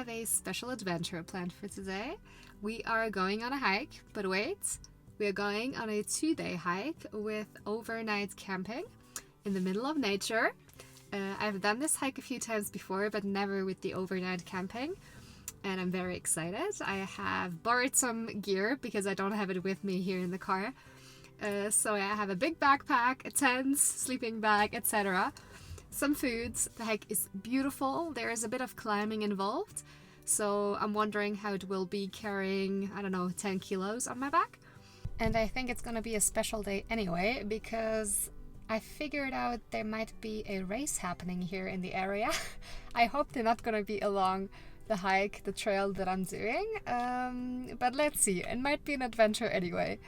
have a special adventure planned for today. We are going on a hike, but wait, we are going on a 2-day hike with overnight camping in the middle of nature. I've done this hike a few times before, but never with the overnight camping, and I'm very excited. I have borrowed some gear because I don't have it with me here in the car. So I have a big backpack, a tent, sleeping bag, etc. Some foods. The hike is beautiful. There is a bit of climbing involved, so I'm wondering how it will be carrying, I don't know, 10 kilos on my back. And I think it's gonna be a special day anyway, because I figured out there might be a race happening here in the area. I hope they're not gonna be along the hike, the trail that I'm doing, but let's see. It might be an adventure anyway.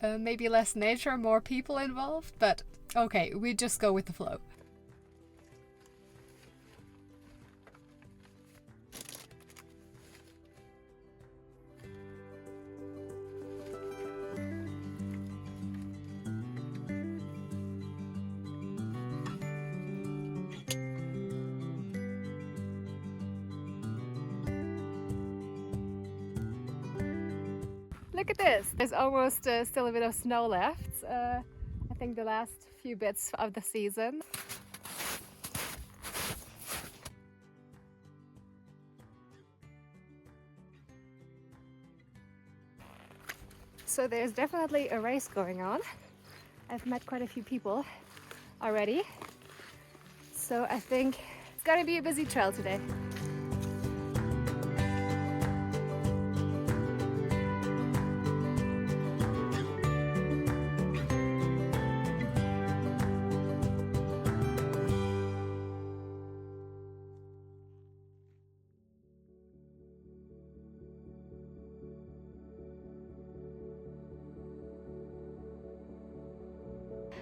Maybe less nature, more people involved, but okay, we just go with the flow. Look at this! There's almost still a bit of snow left. I think the last few bits of the season. So there's definitely a race going on. I've met quite a few people already. So I think it's gonna be a busy trail today.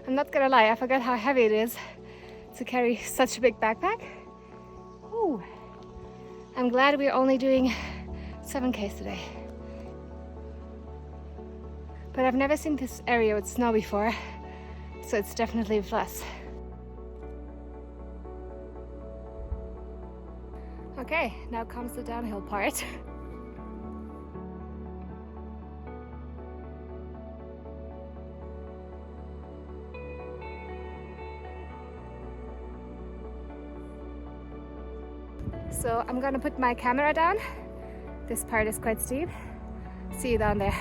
I'm not gonna lie, I forgot how heavy it is to carry such a big backpack. Ooh. I'm glad we're only doing 7Ks today. But I've never seen this area with snow before, so it's definitely a plus. Okay, now comes the downhill part. So I'm gonna put my camera down. This part is quite steep. See you down there.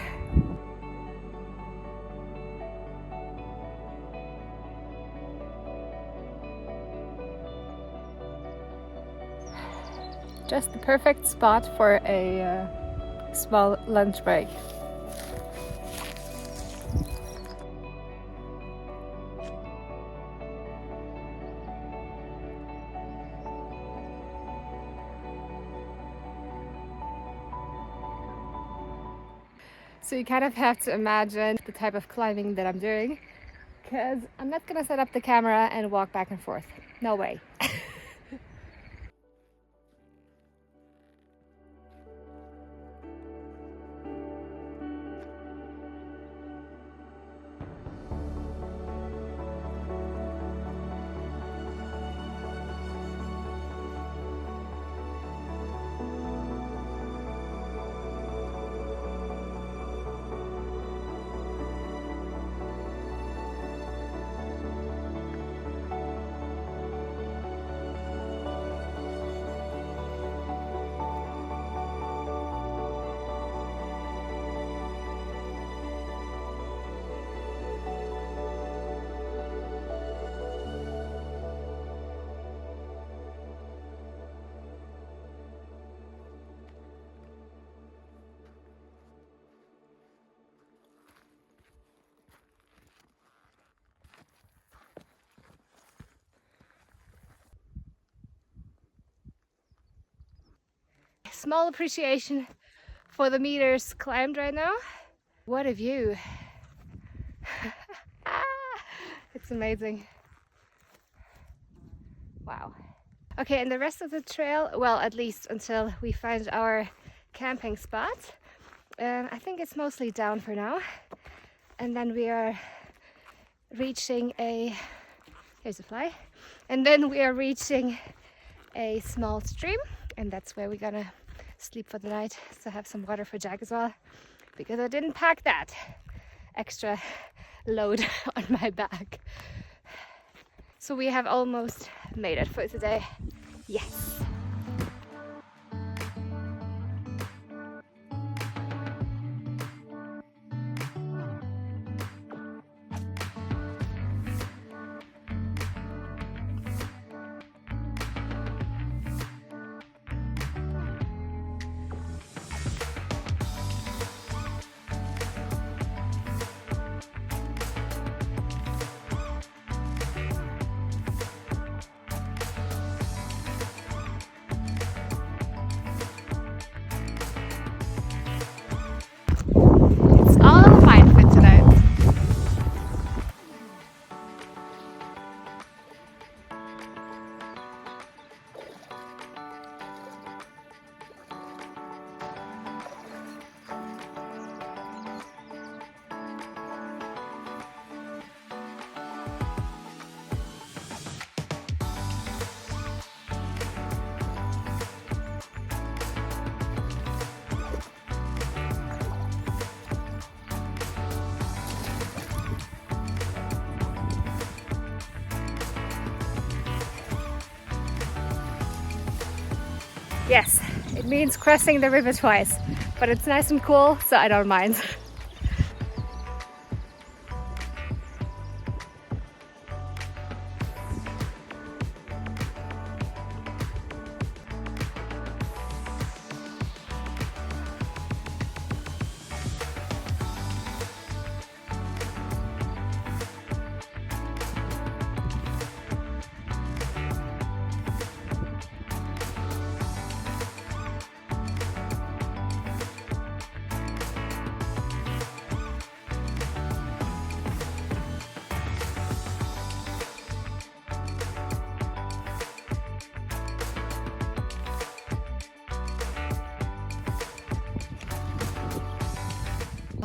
Just the perfect spot for a small lunch break. So you kind of have to imagine the type of climbing that I'm doing, because I'm not gonna set up the camera and walk back and forth. No way. Small appreciation for the meters climbed right now. What a view. It's amazing. Wow. Okay, and the rest of the trail, well, at least until we find our camping spot, I think it's mostly down for now. And then we are reaching here's a fly. And then we are reaching a small stream and that's where we're gonna sleep for the night. So I have some water for Jack as well, because I didn't pack that extra load on my back. So we have almost made it for today. Yes! It's all mine for tonight. Yes, it means crossing the river twice, but it's nice and cool, so I don't mind.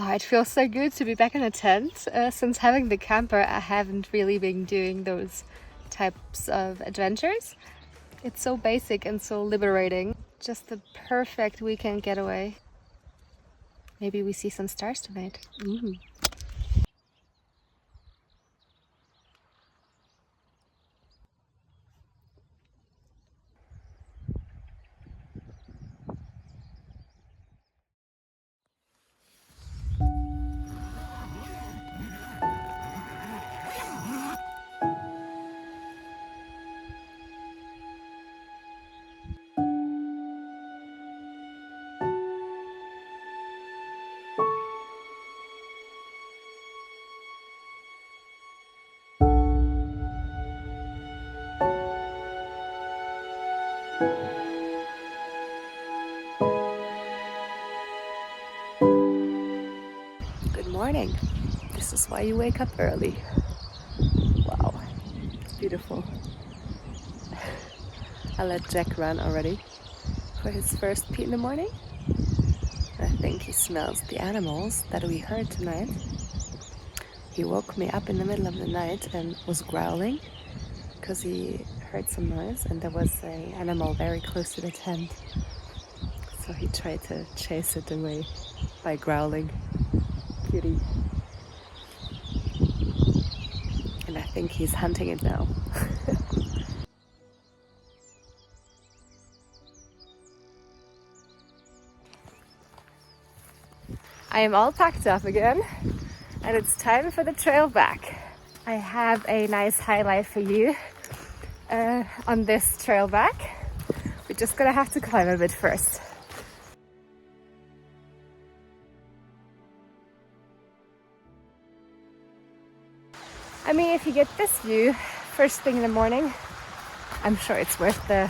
Oh, it feels so good to be back in a tent. Since having the camper, I haven't really been doing those types of adventures. It's so basic and so liberating. Just the perfect weekend getaway. Maybe we see some stars tonight. Ooh. Good morning. This is why you wake up early. Wow, it's beautiful. I let Jack run already for his first pee in the morning. I think he smells the animals that we heard tonight. He woke me up in the middle of the night and was growling because he heard some noise, and there was an animal very close to the tent. So he tried to chase it away by growling. Cutie. And I think he's hunting it now. I am all packed up again, and it's time for the trail back. I have a nice highlight for you on this trail back. We're just gonna have to climb a bit first. I mean, if you get this view first thing in the morning, I'm sure it's worth the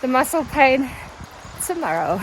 muscle pain tomorrow.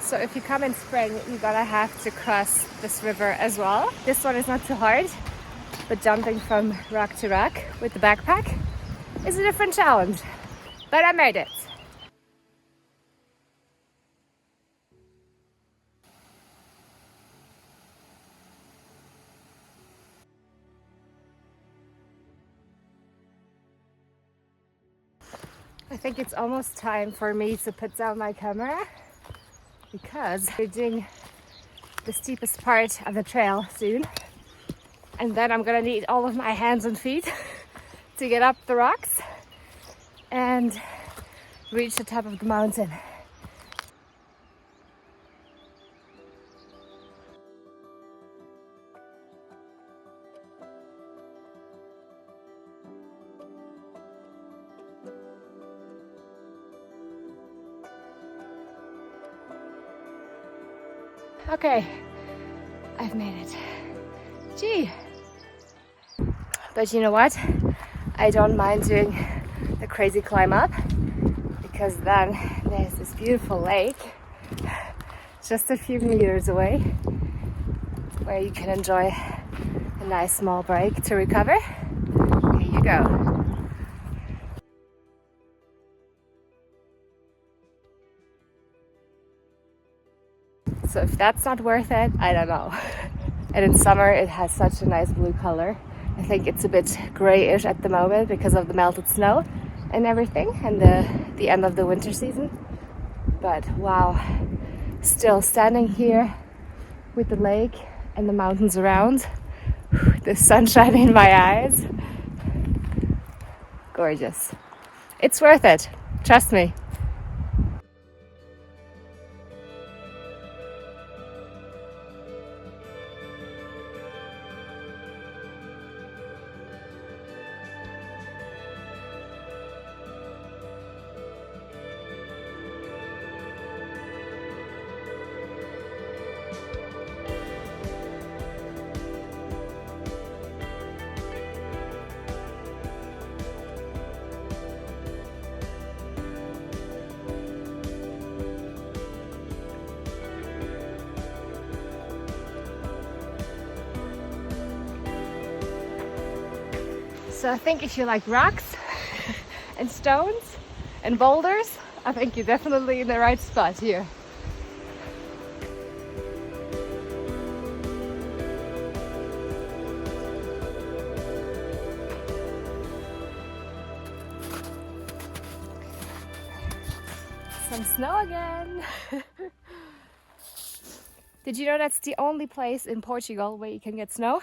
So if you come in spring, you're gonna have to cross this river as well. This one is not too hard, but jumping from rock to rock with the backpack is a different challenge. But I made it. I think it's almost time for me to put down my camera because we're doing the steepest part of the trail soon. And then I'm gonna need all of my hands and feet to get up the rocks and reach the top of the mountain. Okay, I've made it. Gee. But you know what? I don't mind doing the crazy climb up because then there's this beautiful lake just a few meters away where you can enjoy a nice small break to recover. Here you go. So if that's not worth it, I don't know. And in summer it has such a nice blue color. I think it's a bit grayish at the moment because of the melted snow and everything and the end of the winter season. But wow, still standing here with the lake and the mountains around, the sunshine in my eyes. Gorgeous. It's worth it, trust me. So I think if you like rocks and stones and boulders, I think you're definitely in the right spot here. Some snow again. Did you know that's the only place in Portugal where you can get snow?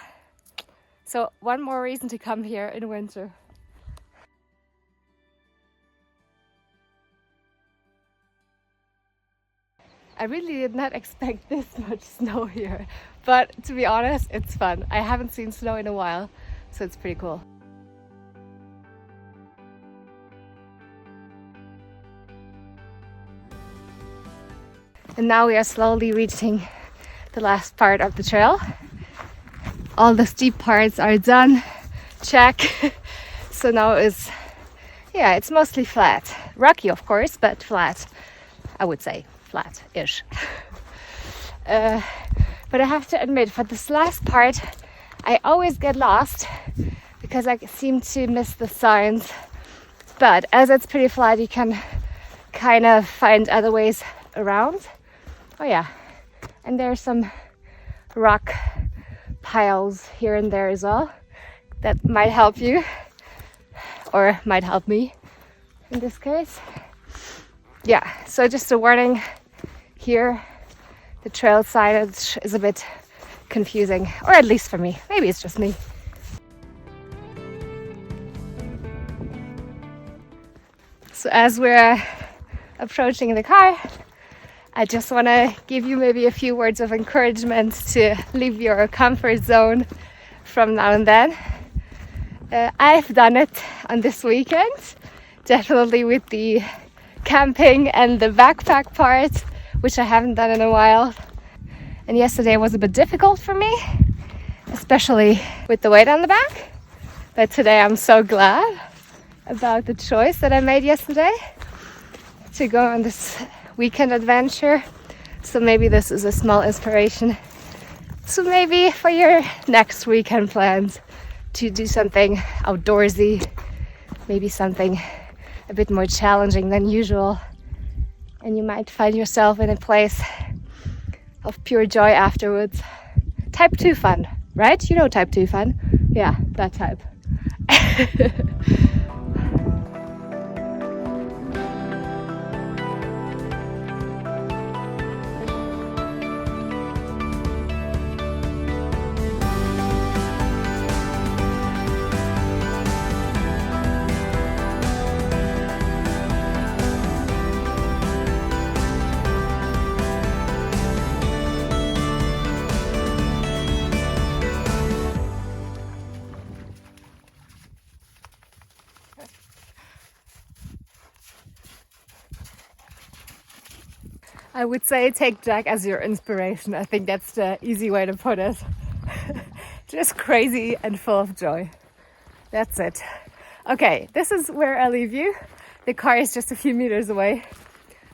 So one more reason to come here in winter. I really did not expect this much snow here, but to be honest, it's fun. I haven't seen snow in a while, so it's pretty cool. And now we are slowly reaching the last part of the trail. All the steep parts are done, check. So now it's mostly flat. Rocky of course, but flat, I would say, flat-ish. But I have to admit, for this last part, I always get lost because I seem to miss the signs. But as it's pretty flat, you can kind of find other ways around. Oh yeah, and there's some rock piles here and there as well that might help you or might help me in this case. Yeah, so just a warning here, the trail signage is a bit confusing, or at least for me. Maybe it's just me. So as we're approaching the car, I just want to give you maybe a few words of encouragement to leave your comfort zone from now and then. I've done it on this weekend, definitely with the camping and the backpack part, which I haven't done in a while. And yesterday was a bit difficult for me, especially with the weight on the back. But today I'm so glad about the choice that I made yesterday to go on this weekend adventure So maybe this is a small inspiration. So maybe for your next weekend plans to do something outdoorsy, maybe something a bit more challenging than usual, and you might find yourself in a place of pure joy afterwards. Type 2 fun, right? You know type 2 fun? Yeah, that type. I would say take Jack as your inspiration. I think that's the easy way to put it. Just crazy and full of joy. That's it. Okay, this is where I leave you. The car is just a few meters away.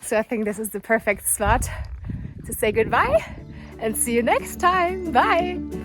So I think this is the perfect spot to say goodbye and see you next time. Bye!